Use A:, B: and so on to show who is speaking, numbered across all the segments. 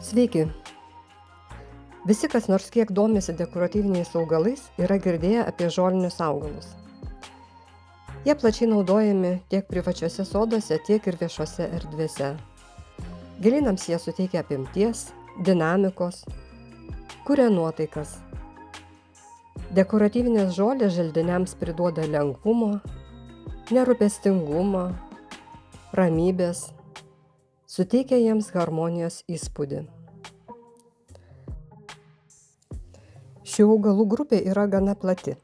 A: Sveiki! Visi, kas nors kiek domisi dekoratyviniais augalais, yra girdėję apie žolinius augalus. Jie plačiai naudojami tiek privačiuose soduose, tiek ir viešose erdvėse. Gėlynams jie suteikia apimties, dinamikos, kuria nuotaikas. Dekoratyvinės žolės želdiniams priduoda lengvumo, nerūpestingumo, ramybės, suteikia jiems harmonijos įspūdį. Šių augalų grupė yra gana plati,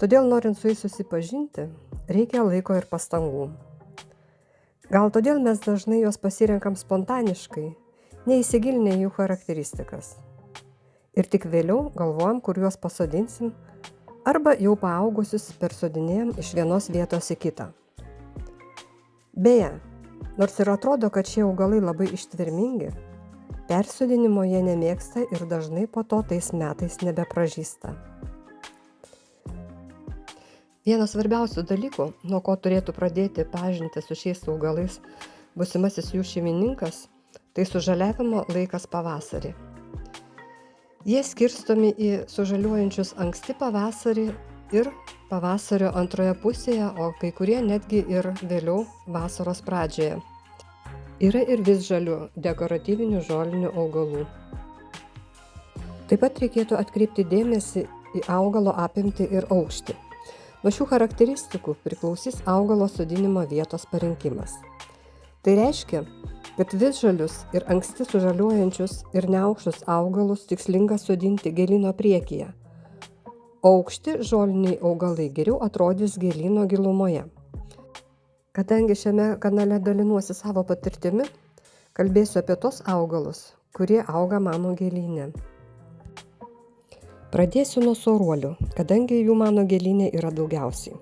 A: todėl norint su jais susipažinti, reikia laiko ir pastangų. Gal todėl mes dažnai juos pasirenkam spontaniškai, neįsigilinę jų charakteristikas. Ir tik vėliau galvojam, kur juos pasodinsim, arba jau paaugusius persodinėjam iš vienos vietos į kitą. Beje, nors ir atrodo, kad šie augalai labai ištvermingi, persodinimo jie nemėgsta ir dažnai po to tais metais nebepražysta. Vienas svarbiausių dalykų, nuo ko turėtų pradėti pažintį su šiais augalais būsimasis jų šeimininkas, tai sužaliavimo laikas pavasarį. Jie skirstomi į sužaliuojančius anksti pavasarį ir pavasario antroje pusėje, o kai kurie netgi ir vėliau vasaros pradžioje. Yra ir visžalių dekoratyvinių žolinių augalų. Taip pat reikėtų atkreipti dėmesį į augalo apimtį ir aukštį. Nuo šių charakteristikų priklausys augalo sodinimo vietos parinkimas. Tai reiškia, kad visžalius ir anksti sužaliuojančius ir neaukštus augalus tikslinga sodinti gėlyno priekyje, o aukšti žoliniai augalai geriau atrodys gėlyno gilumoje. Kadangi šiame kanale dalinuosi savo patirtimi, kalbėsiu apie tos augalus, kurie auga mano gėlyne. Pradėsiu nuo soruolių, kadangi jų mano gėlyne yra daugiausiai.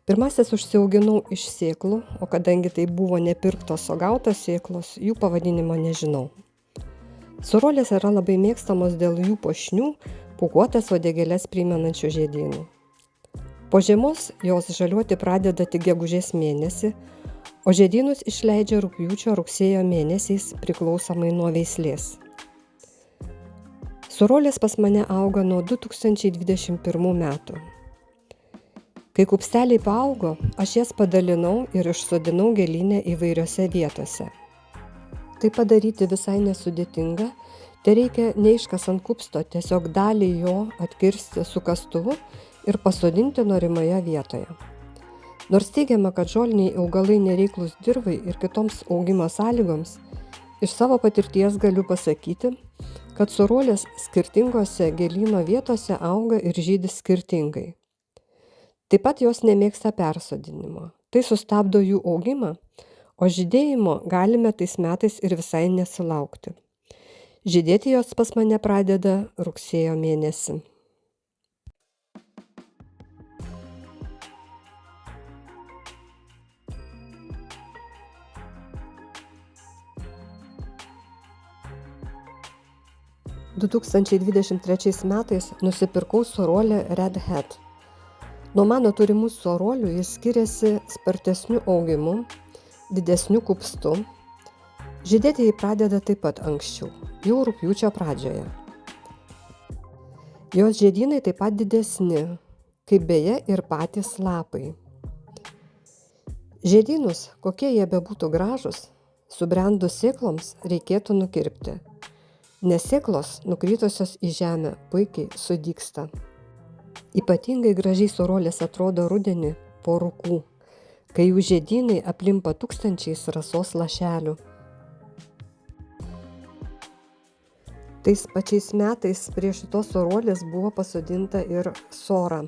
A: Pirmasis užsiauginau iš sėklų, o kadangi tai buvo nepirktos, o gautos sėklos, jų pavadinimo nežinau. Soruolės yra labai mėgstamos dėl jų puošnių, pūkuotas uodegėles primenančių žiedynų. Po žiemos jos žaliuoti pradeda tik gegužės mėnesį, o žiedynus išleidžia rugpjūčio-rugsėjo mėnesiais priklausomai nuo veislės. Soruolės pas mane auga nuo 2021 metų. Kai kupsteliai paaugo, aš jas padalinau ir išsodinau gėlyne įvairiose vietose. Tai padaryti visai nesudėtinga, tereikia neiškasant kupsto, tiesiog dalį jo atkirsti su kastuvu ir pasodinti norimoje vietoje. Nors teigiama, kad žoliniai augalai nereiklūs dirvai ir kitoms augimo sąlygoms, iš savo patirties galiu pasakyti, kad soruolės skirtingose gėlyno vietose auga ir žydi skirtingai. Taip pat jos nemėgsta persodinimo. Tai sustabdo jų augimą, o žydėjimo galime tais metais ir visai nesulaukti. Žydėti jos pas mane pradeda rugsėjo mėnesį. – 2023 metais nusipirkau soruolę Red Hat. Nuo mano turimų soruolių jis skiriasi spartesniu augimu, didesniu kupstu. Žydėti jį pradeda taip pat anksčiau, jau rugpjūčio pradžioje. Jos žiedynai taip pat didesni, kaip beje ir patys lapai. Žiedynus, kokie jie bebūtų gražus, subrendus sėkloms reikėtų nukirpti, nes sėklos nukritusios į žemę puikiai sudygsta. Ypatingai gražiai soruolės atrodo rudenį po rūkų, kai jų žiedynai aplimpa tūkstančiais rasos lašelių. Tais pačiais metais prie šitos soruolės buvo pasodinta ir sora.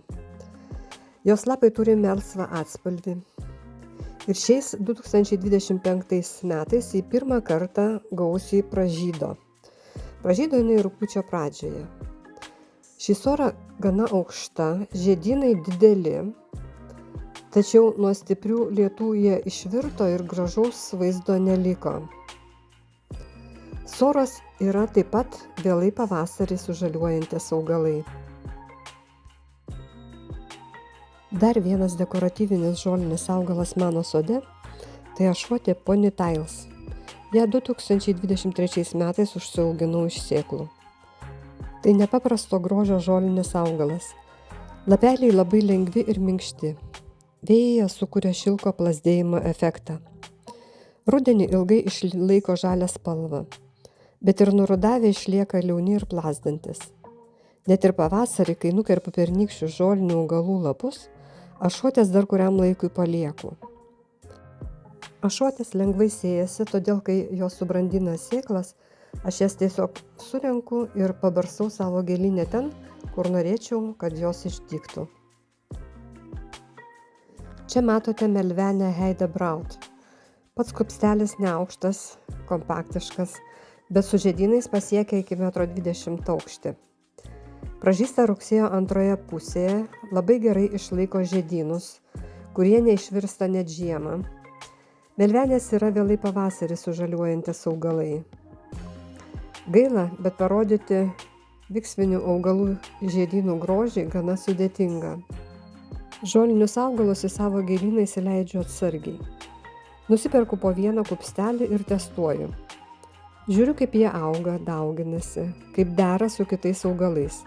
A: Jos lapai turi melsvą atspalvį. Ir šiais 2025 metais į pirmą kartą gausiai pražydo. Pražydo jinai rugpjūčio pradžioje. Ši sora gana aukšta, žiedynai dideli, tačiau nuo stiprių lietų jie išvirto ir gražaus vaizdo neliko. Soros yra taip pat vėlai pavasarį sužaliuojantis augalai. Dar vienas dekoratyvinis žolinis augalas mano sode – tai ašuotė ponytails. Ja 2023 metais užsiauginau iš sėklų. Tai nepaprasto grožio žolinis augalas. Lapeliai labai lengvi ir minkšti. Vėjyje sukuria šilko plazdėjimo efektą. Rudenį ilgai išlaiko žalią spalvą, bet ir nurudavę išlieka liauni ir plazdantis. Net ir pavasarį, kai nukerpu pernykščius žolinių augalų lapus, ašuotės dar kuriam laikui palieku. Ašuotės lengvai sėjasi, todėl kai jos subrandina sėklas, aš jas tiesiog surenku ir pabarstau savo gėlynę ten, kur norėčiau, kad jos išdygtų. Čia matote melvenę Heidebraut. Pats kupstelis neaukštas, kompaktiškas, bet su žiedynais pasiekia iki 1,20 m aukštį. Pražysta rugsėjo antroje pusėje, labai gerai išlaiko žiedynus, kurie neišvirsta net žiemą. Melvenės yra vėlai pavasarį sužaliuojantis augalai. Gaila, bet parodyti viksvinių augalų žiedynų grožį gana sudėtinga. Žolinius augalus į savo gėlyną įsileidžiu atsargiai. Nusiperku po vieną kupstelį ir testuoju. Žiūriu, kaip jie auga, dauginasi, kaip dera su kitais augalais.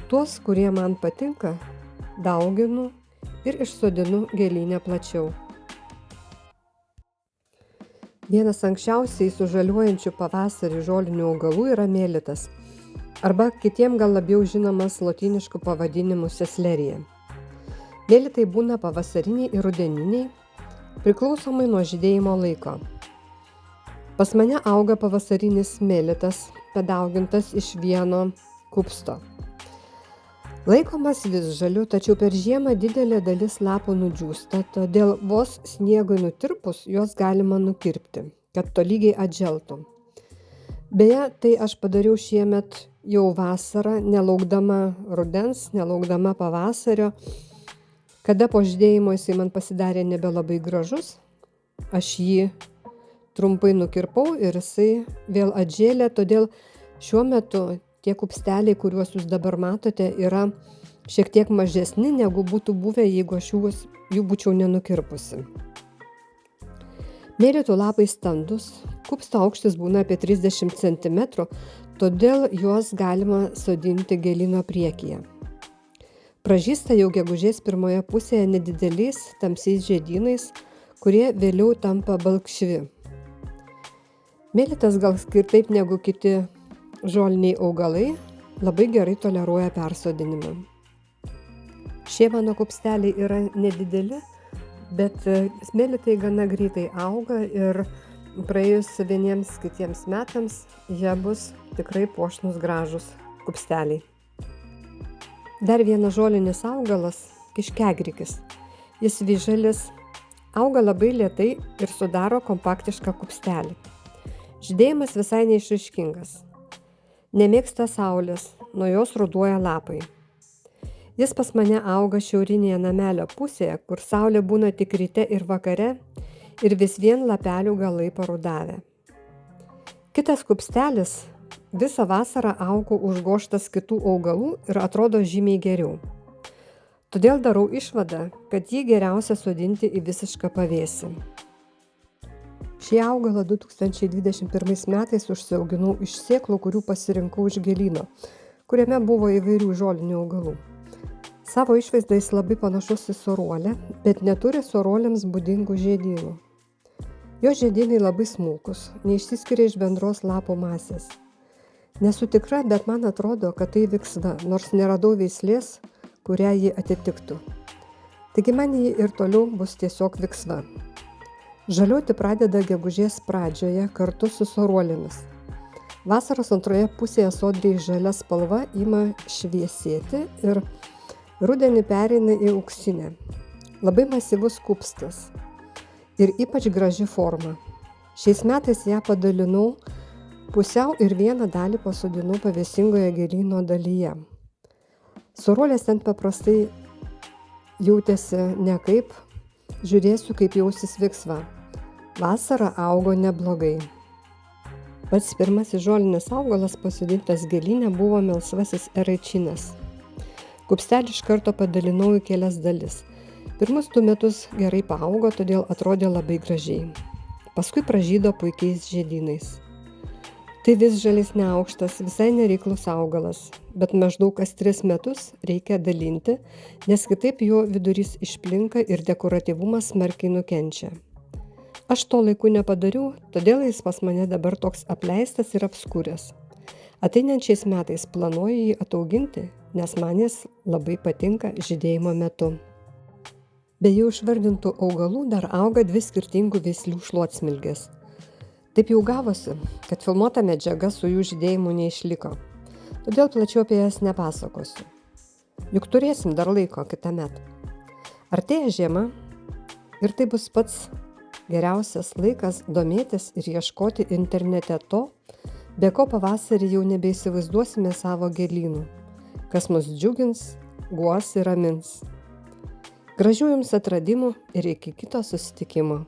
A: Tuos, kurie man patinka, dauginu ir išsodinu gėlyne plačiau. Vienas anksčiausiai sužaliuojančių pavasarį žolinių augalų yra mėlytas, arba kitiem gal labiau žinomas lotynišku pavadinimu seslerija. Mėlytai būna pavasariniai ir rudeniniai, priklausomai nuo žydėjimo laiko. Pas mane auga pavasarinis mėlytas, padaugintas iš vieno kupsto. Laikomas visžaliu, tačiau per žiemą didelė dalis lapų nudžiūsta, todėl vos sniegui nutirpus juos galima nukirpti, kad tolygiai atželtų. Beje, tai aš padariau šiemet jau vasarą, nelaukdama rudens, nelaukdama pavasario. Kada po žydėjimo jisai man pasidarė nebelabai gražus, aš jį trumpai nukirpau ir jisai vėl atžėlė, todėl šiuo metu tie kupsteliai, kuriuos jūs dabar matote, yra šiek tiek mažesni, negu būtų buvę, jeigu aš jų būčiau nenukirpusi. Mėlytų lapai standus, kupsto aukštis būna apie 30 cm, todėl juos galima sodinti gėlyno priekyje. Pražysta jau gegužės pirmoje pusėje nedideliais tamsiais žiedynais, kurie vėliau tampa balkšvi. Mėlytas gal kitaip negu kiti žoliniai augalai labai gerai toleruoja persodinimą. Šie mano kupsteliai yra nedideli, bet mėlytai gana greitai auga ir praėjus vieniems kitiems metams jie bus tikrai puošnus gražus kupsteliai. Dar vienas žolinis augalas – kiškiagrikis. Jis visžalis, auga labai lėtai ir sudaro kompaktišką kupstelį. Žydėjimas visai neišraiškingas. Nemėgsta saulės, nuo jos ruduoja lapai. Jis pas mane auga šiaurinėje namelio pusėje, kur saulė būna tik ryte ir vakare ir vis vien lapelių galai parudavę. Kitas kupstelis visą vasarą augo užgožtas kitų augalų ir atrodo žymiai geriau. Todėl darau išvadą, kad jį geriausia sodinti į visišką pavėsį. Šį augalą 2021 metais užsiauginau iš sėklų, kurių pasirinkau iš gėlyno, kuriame buvo įvairių žolinių augalų. Savo išvaizdą jis labai panašus į soruolę, bet neturi soruolėms būdingų žiedynų. Jo žiedynai labai smulkus, neišsiskiria iš bendros lapų masės. Nesu tikra, bet man atrodo, kad tai viksva, nors neradau veislės, kurią ji atitiktų. Taigi man ji ir toliau bus tiesiog viksva. Žaliuoti pradeda gegužės pradžioje kartu su soruolėmis. Vasaros antroje pusėje sodriai žalia spalva ima šviesėti ir rudenį pereina į auksinę. Labai masyvus kupstas ir ypač graži forma. Šiais metais ją padalinau pusiau ir vieną dalį pasodinau pavėsingoje gėlyno dalyje. Soruolės ten paprastai jautėsi nekaip, žiūrėsiu, kaip jausis viksva. Vasarą augo neblogai. Pats pirmasis žolinis augalas pasodintas gėlyne buvo melsvasis eraičinas. Kupstelį iš karto padalinau į kelias dalis. Pirmus 2 metus gerai paaugo, todėl atrodė labai gražiai. paskui pražydo puikiais žiedynais. Tai visžalis neaukštas, visai nereiklus augalas, bet maždaug kas 3 metus reikia dalinti, nes kitaip jo vidurys išplinka ir dekoratyvumas smarkiai nukenčia. Aš to laiku nepadariau, todėl jis pas mane dabar toks apleistas ir apskuręs. Ateinančiais metais planuoju jį atauginti, nes man jis labai patinka žydėjimo metu. Be jau išvardintų augalų dar auga 2 skirtingų veislių šluotsmilgės. Taip jau gavosi, kad filmuota medžiaga su jų žydėjimu neišliko, todėl plačiau apie jas nepasakosiu. Juk turėsim dar laiko kitąmet. Artėja žiema ir tai bus pats geriausias laikas domėtis ir ieškoti internete to, be ko pavasarį jau nebeįsivaizduosime savo gėlynų, kas mus džiugins, guos ir ramins. Gražių jums atradimų ir iki kito susitikimo.